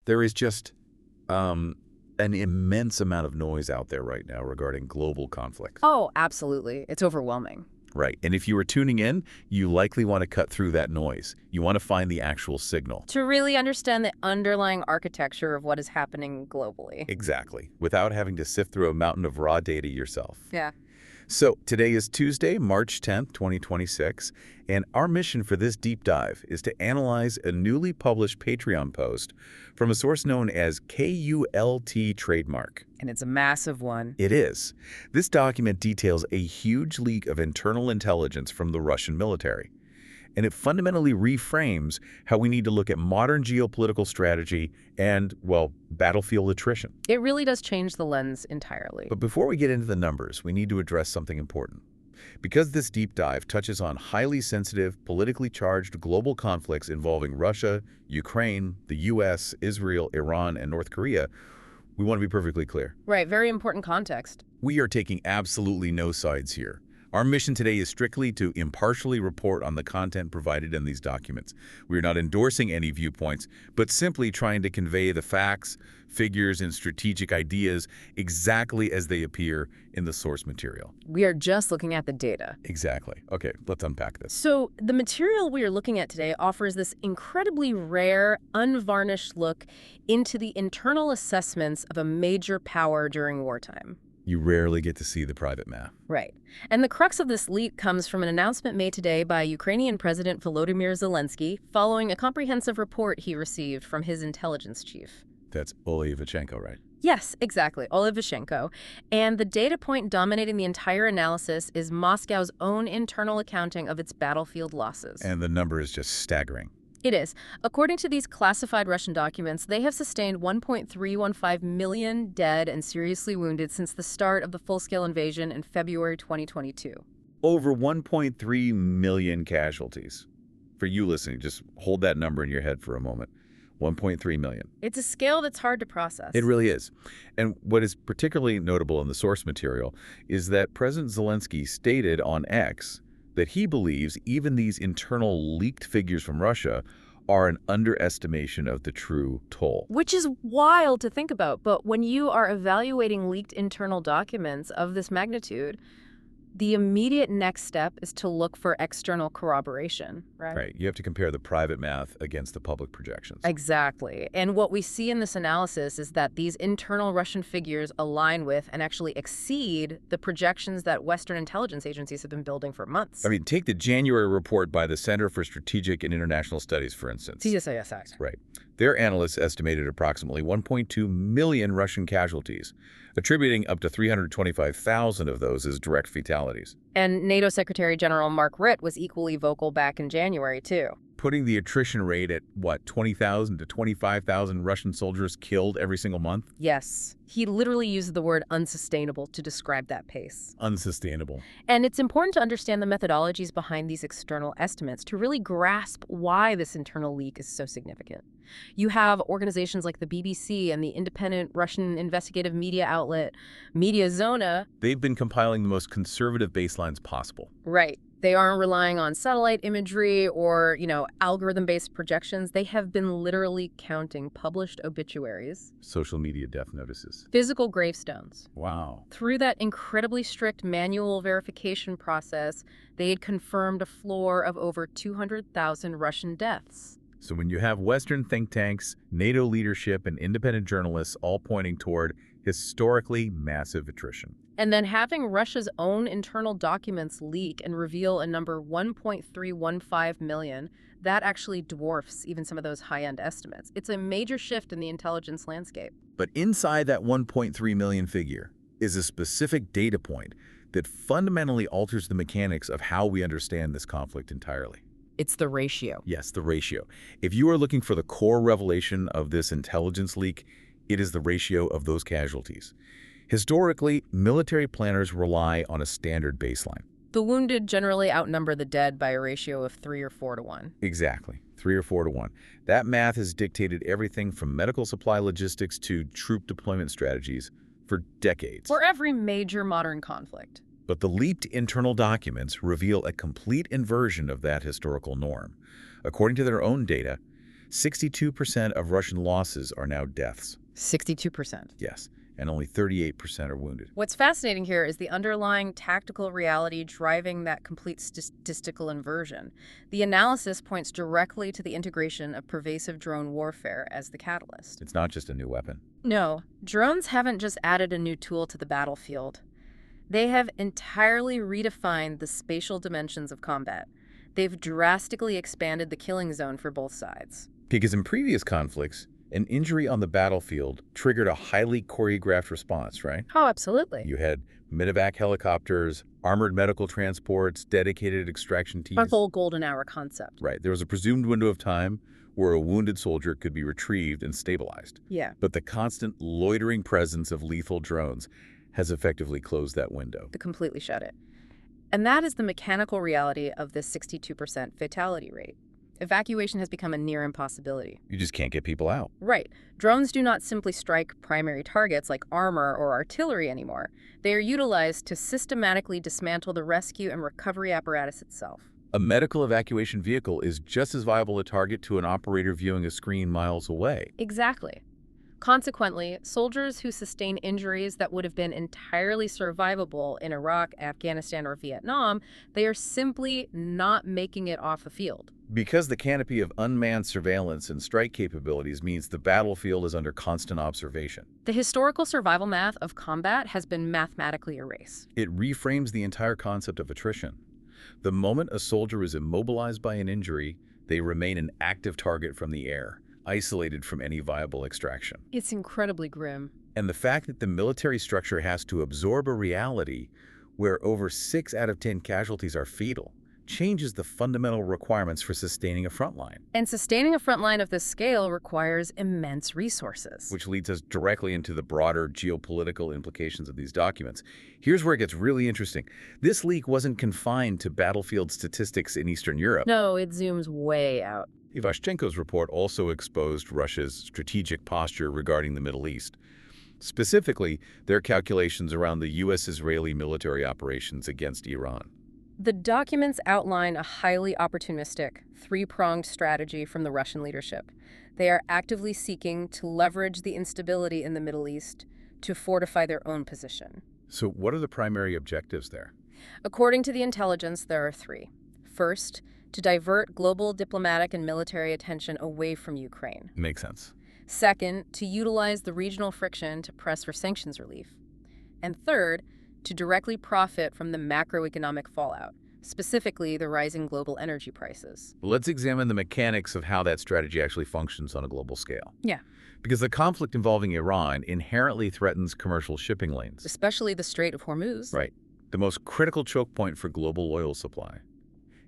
There is just an immense amount of noise out there right now regarding global conflicts. Oh, absolutely. It's overwhelming. Right. And if you were tuning in, you likely want to cut through that noise. You want to find the actual signal. To really understand the underlying architecture of what is happening globally. Exactly. Without having to sift through a mountain of raw data yourself. Yeah. So today is Tuesday, March 10th, 2026, and our mission for this deep dive is to analyze a newly published Patreon post from a source known as KULT Trademark. And it's a massive one. It is. This document details a huge leak of internal intelligence from the Russian military. And it fundamentally reframes how we need to look at modern geopolitical strategy and, well, battlefield attrition. It really does change the lens entirely. But before we get into the numbers, we need to address something important. Because this deep dive touches on highly sensitive, politically charged global conflicts involving Russia, Ukraine, the U.S., Israel, Iran, and North Korea, we want to be perfectly clear. Right, very important context. We are taking absolutely no sides here. Our mission today is strictly to impartially report on the content provided in these documents. We are not endorsing any viewpoints, but simply trying to convey the facts, figures, and strategic ideas exactly as they appear in the source material. We are just looking at the data. Exactly. Okay, let's unpack this. So the material we are looking at today offers this incredibly rare, unvarnished look into the internal assessments of a major power during wartime. You rarely get to see the private math. Right. And the crux of this leak comes from an announcement made today by Ukrainian President Volodymyr Zelensky following a comprehensive report he received from his intelligence chief. That's Olyvychenko, right? Yes, exactly, Olyvychenko. And the data point dominating the entire analysis is Moscow's own internal accounting of its battlefield losses. And the number is just staggering. It is. According to these classified Russian documents, they have sustained 1.315 million dead and seriously wounded since the start of the full-scale invasion in February 2022. Over 1.3 million casualties. For you listening, just hold that number in your head for a moment. 1.3 million. It's a scale that's hard to process. It really is. And what is particularly notable in the source material is that President Zelensky stated on X that he believes even these internal leaked figures from Russia are an underestimation of the true toll. Which is wild to think about, but when you are evaluating leaked internal documents of this magnitude, the immediate next step is to look for external corroboration, right? Right. You have to compare the private math against the public projections. Exactly. And what we see in this analysis is that these internal Russian figures align with and actually exceed the projections that Western intelligence agencies have been building for months. I mean, take the January report by the Center for Strategic and International Studies, for instance. CSIS. Right. Their analysts estimated approximately 1.2 million Russian casualties, attributing up to 325,000 of those as direct fatalities. And NATO Secretary General Mark Rutte was equally vocal back in January, too. Putting the attrition rate at, what, 20,000 to 25,000 Russian soldiers killed every single month? Yes. He literally used the word unsustainable to describe that pace. Unsustainable. And it's important to understand the methodologies behind these external estimates to really grasp why this internal leak is so significant. You have organizations like the BBC and the independent Russian investigative media outlet Mediazona. They've been compiling the most conservative baselines possible. Right. They aren't relying on satellite imagery or, algorithm-based projections. They have been literally counting published obituaries, Social media death notices. physical gravestones. Wow. Through that incredibly strict manual verification process, they had confirmed a floor of over 200,000 Russian deaths. So when you have Western think tanks, NATO leadership, and independent journalists all pointing toward historically massive attrition. And then having Russia's own internal documents leak and reveal a number 1.315 million, that actually dwarfs even some of those high-end estimates. It's a major shift in the intelligence landscape. But inside that 1.3 million figure is a specific data point that fundamentally alters the mechanics of how we understand this conflict entirely. It's the ratio. Yes, the ratio. If you are looking for the core revelation of this intelligence leak, it is the ratio of those casualties. Historically, military planners rely on a standard baseline. The wounded generally outnumber the dead by a ratio of 3 or 4 to 1. Exactly, 3 or 4 to 1. That math has dictated everything from medical supply logistics to troop deployment strategies for decades. For every major modern conflict. But the leaked internal documents reveal a complete inversion of that historical norm. According to their own data, 62% of Russian losses are now deaths. 62%. Yes, and only 38% are wounded. What's fascinating here is the underlying tactical reality driving that complete statistical inversion. The analysis points directly to the integration of pervasive drone warfare as the catalyst. It's not just a new weapon. No, drones haven't just added a new tool to the battlefield. They have entirely redefined the spatial dimensions of combat. They've drastically expanded the killing zone for both sides. Because in previous conflicts, an injury on the battlefield triggered a highly choreographed response, right? Oh, absolutely. You had medevac helicopters, armored medical transports, dedicated extraction teams. A whole golden hour concept. Right. There was a presumed window of time where a wounded soldier could be retrieved and stabilized. Yeah. But the constant loitering presence of lethal drones has effectively closed that window. To completely shut it. And that is the mechanical reality of this 62% fatality rate. Evacuation has become a near impossibility. You just can't get people out. Right. Drones do not simply strike primary targets like armor or artillery anymore. They are utilized to systematically dismantle the rescue and recovery apparatus itself. A medical evacuation vehicle is just as viable a target to an operator viewing a screen miles away. Exactly. Consequently, soldiers who sustain injuries that would have been entirely survivable in Iraq, Afghanistan, or Vietnam, they are simply not making it off the field. Because the canopy of unmanned surveillance and strike capabilities means the battlefield is under constant observation. The historical survival math of combat has been mathematically erased. It reframes the entire concept of attrition. The moment a soldier is immobilized by an injury, they remain an active target from the air, isolated from any viable extraction. It's incredibly grim. And the fact that the military structure has to absorb a reality where over 6 out of 10 casualties are fatal changes the fundamental requirements for sustaining a front line. And sustaining a front line of this scale requires immense resources. Which leads us directly into the broader geopolitical implications of these documents. Here's where it gets really interesting. This leak wasn't confined to battlefield statistics in Eastern Europe. No, it zooms way out. Ivashchenko's report also exposed Russia's strategic posture regarding the Middle East. Specifically, their calculations around the U.S.-Israeli military operations against Iran. The documents outline a highly opportunistic, three-pronged strategy from the Russian leadership. They are actively seeking to leverage the instability in the Middle East to fortify their own position. So what are the primary objectives there? According to the intelligence, there are three. First, to divert global diplomatic and military attention away from Ukraine. Makes sense. Second, to utilize the regional friction to press for sanctions relief. And third, to directly profit from the macroeconomic fallout, specifically the rising global energy prices. Let's examine the mechanics of how that strategy actually functions on a global scale. Yeah. Because the conflict involving Iran inherently threatens commercial shipping lanes. Especially the Strait of Hormuz. Right. The most critical choke point for global oil supply.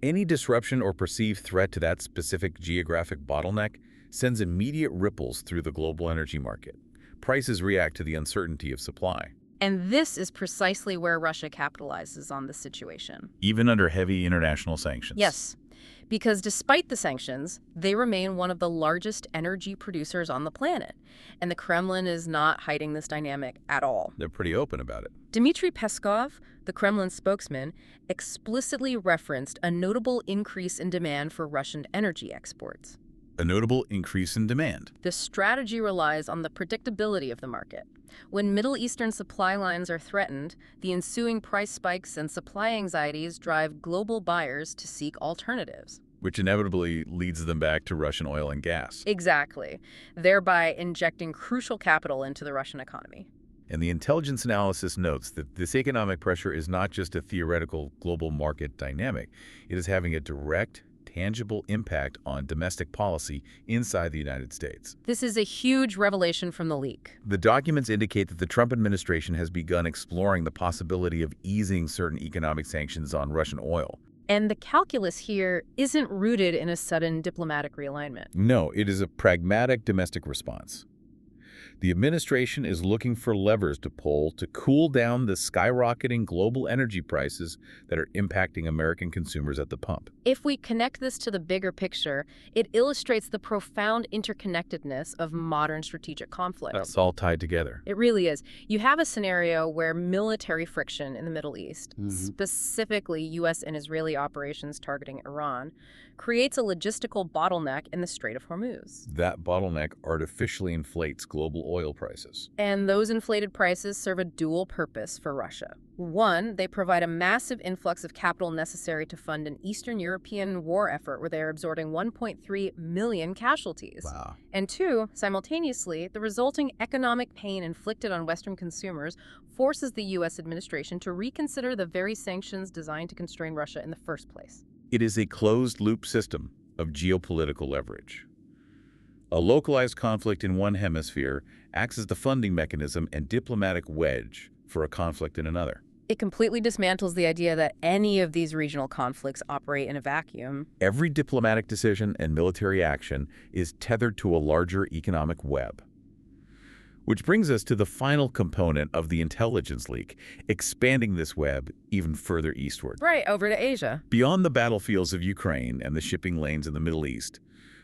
Any disruption or perceived threat to that specific geographic bottleneck sends immediate ripples through the global energy market. Prices react to the uncertainty of supply. And this is precisely where Russia capitalizes on the situation. Even under heavy international sanctions. Yes, because despite the sanctions, they remain one of the largest energy producers on the planet. And the Kremlin is not hiding this dynamic at all. They're pretty open about it. Dmitry Peskov, the Kremlin spokesman, explicitly referenced a notable increase in demand for Russian energy exports. A notable increase in demand. This strategy relies on the predictability of the market. When Middle Eastern supply lines are threatened, the ensuing price spikes and supply anxieties drive global buyers to seek alternatives. Which inevitably leads them back to Russian oil and gas. Exactly, thereby injecting crucial capital into the Russian economy. And the intelligence analysis notes that this economic pressure is not just a theoretical global market dynamic. It is having a direct, tangible impact on domestic policy inside the United States. This is a huge revelation from the leak. The documents indicate that the Trump administration has begun exploring the possibility of easing certain economic sanctions on Russian oil. And the calculus here isn't rooted in a sudden diplomatic realignment. No, it is a pragmatic domestic response. The administration is looking for levers to pull to cool down the skyrocketing global energy prices that are impacting American consumers at the pump. If we connect this to the bigger picture, it illustrates the profound interconnectedness of modern strategic conflicts. It's all tied together. It really is. You have a scenario where military friction in the Middle East, specifically U.S. and Israeli operations targeting Iran, creates a logistical bottleneck in the Strait of Hormuz. That bottleneck artificially inflates global oil prices. And those inflated prices serve a dual purpose for Russia. One, they provide a massive influx of capital necessary to fund an Eastern European war effort where they are absorbing 1.3 million casualties. Wow. And two, simultaneously, the resulting economic pain inflicted on Western consumers forces the U.S. administration to reconsider the very sanctions designed to constrain Russia in the first place. It is a closed-loop system of geopolitical leverage. A localized conflict in one hemisphere acts as the funding mechanism and diplomatic wedge for a conflict in another. It completely dismantles the idea that any of these regional conflicts operate in a vacuum. Every diplomatic decision and military action is tethered to a larger economic web. Which brings us to the final component of the intelligence leak, expanding this web even further eastward. Right, over to Asia. Beyond the battlefields of Ukraine and the shipping lanes in the Middle East,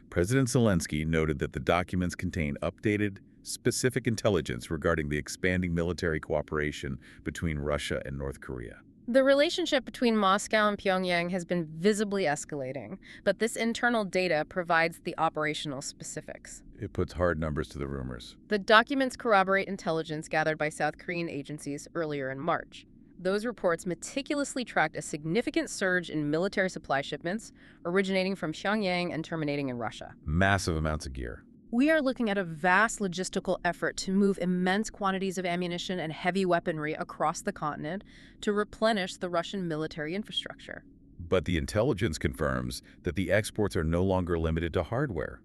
President Zelensky noted that the documents contain updated, specific intelligence regarding the expanding military cooperation between Russia and North Korea. The relationship between Moscow and Pyongyang has been visibly escalating, but this internal data provides the operational specifics. It puts hard numbers to the rumors. The documents corroborate intelligence gathered by South Korean agencies earlier in March. Those reports meticulously tracked a significant surge in military supply shipments originating from Pyongyang and terminating in Russia. Massive amounts of gear. We are looking at a vast logistical effort to move immense quantities of ammunition and heavy weaponry across the continent to replenish the Russian military infrastructure. But the intelligence confirms that the exports are no longer limited to hardware.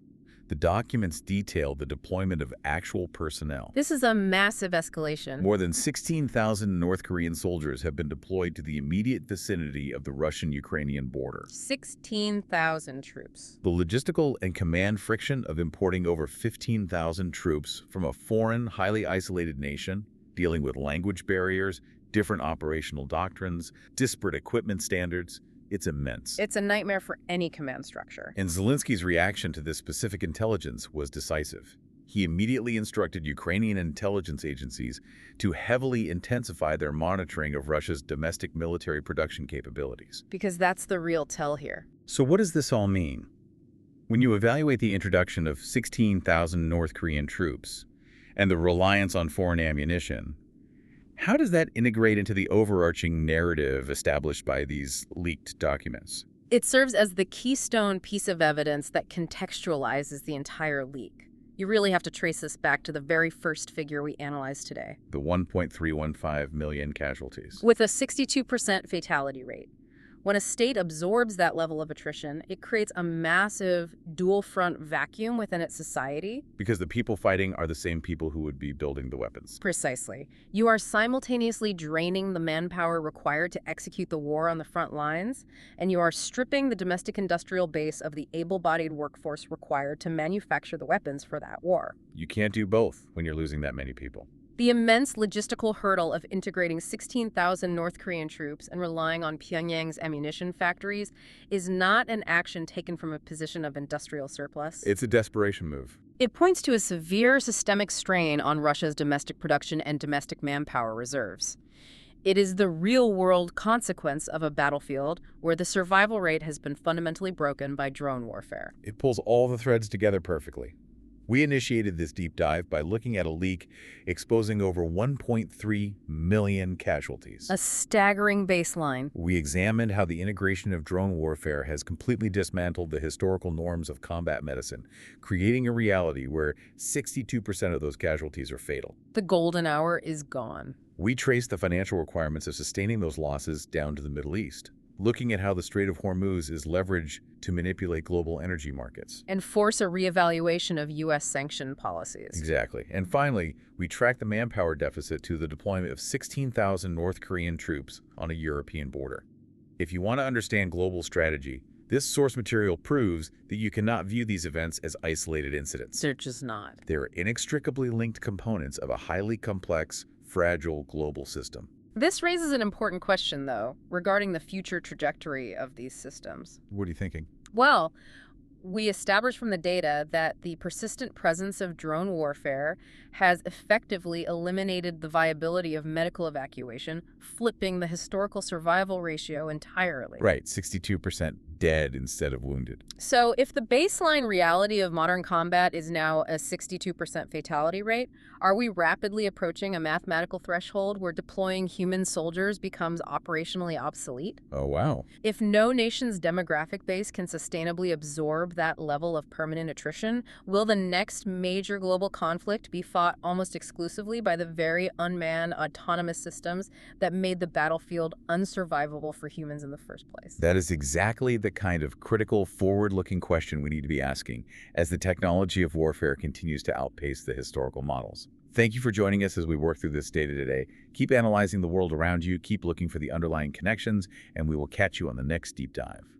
The documents detail the deployment of actual personnel. This is a massive escalation. More than 16,000 North Korean soldiers have been deployed to the immediate vicinity of the Russian-Ukrainian border. 16,000 troops. The logistical and command friction of importing over 15,000 troops from a foreign, highly isolated nation, dealing with language barriers, different operational doctrines, disparate equipment standards, it's immense. It's a nightmare for any command structure. And Zelensky's reaction to this specific intelligence was decisive. He immediately instructed Ukrainian intelligence agencies to heavily intensify their monitoring of Russia's domestic military production capabilities. Because that's the real tell here. So what does this all mean? When you evaluate the introduction of 16,000 North Korean troops and the reliance on foreign ammunition, how does that integrate into the overarching narrative established by these leaked documents? It serves as the keystone piece of evidence that contextualizes the entire leak. You really have to trace this back to the very first figure we analyzed today. The 1.315 million casualties. With a 62% fatality rate. When a state absorbs that level of attrition, it creates a massive dual-front vacuum within its society. Because the people fighting are the same people who would be building the weapons. Precisely. You are simultaneously draining the manpower required to execute the war on the front lines, and you are stripping the domestic industrial base of the able-bodied workforce required to manufacture the weapons for that war. You can't do both when you're losing that many people. The immense logistical hurdle of integrating 16,000 North Korean troops and relying on Pyongyang's ammunition factories is not an action taken from a position of industrial surplus. It's a desperation move. It points to a severe systemic strain on Russia's domestic production and domestic manpower reserves. It is the real-world consequence of a battlefield where the survival rate has been fundamentally broken by drone warfare. It pulls all the threads together perfectly. We initiated this deep dive by looking at a leak exposing over 1.3 million casualties. A staggering baseline. We examined how the integration of drone warfare has completely dismantled the historical norms of combat medicine, creating a reality where 62% of those casualties are fatal. The golden hour is gone. We traced the financial requirements of sustaining those losses down to the Middle East, looking at how the Strait of Hormuz is leveraged to manipulate global energy markets. And force a reevaluation of U.S. sanction policies. Exactly. And finally, we tracked the manpower deficit to the deployment of 16,000 North Korean troops on a European border. If you want to understand global strategy, This source material proves that you cannot view these events as isolated incidents. They're just not. They're inextricably linked components of a highly complex, fragile global system. This raises an important question, though, regarding the future trajectory of these systems. What are you thinking? Well, we established from the data that the persistent presence of drone warfare has effectively eliminated the viability of medical evacuation, flipping the historical survival ratio entirely. Right, 62% dead instead of wounded. So if the baseline reality of modern combat is now a 62% fatality rate, are we rapidly approaching a mathematical threshold where deploying human soldiers becomes operationally obsolete? Oh, wow. If no nation's demographic base can sustainably absorb that level of permanent attrition, will the next major global conflict be fought almost exclusively by the very unmanned, autonomous systems that made the battlefield unsurvivable for humans in the first place? That is exactly the kind of critical, forward-looking question we need to be asking as the technology of warfare continues to outpace the historical models. Thank you for joining us as we work through this data today. Keep analyzing the world around you, keep looking for the underlying connections, and we will catch you on the next deep dive.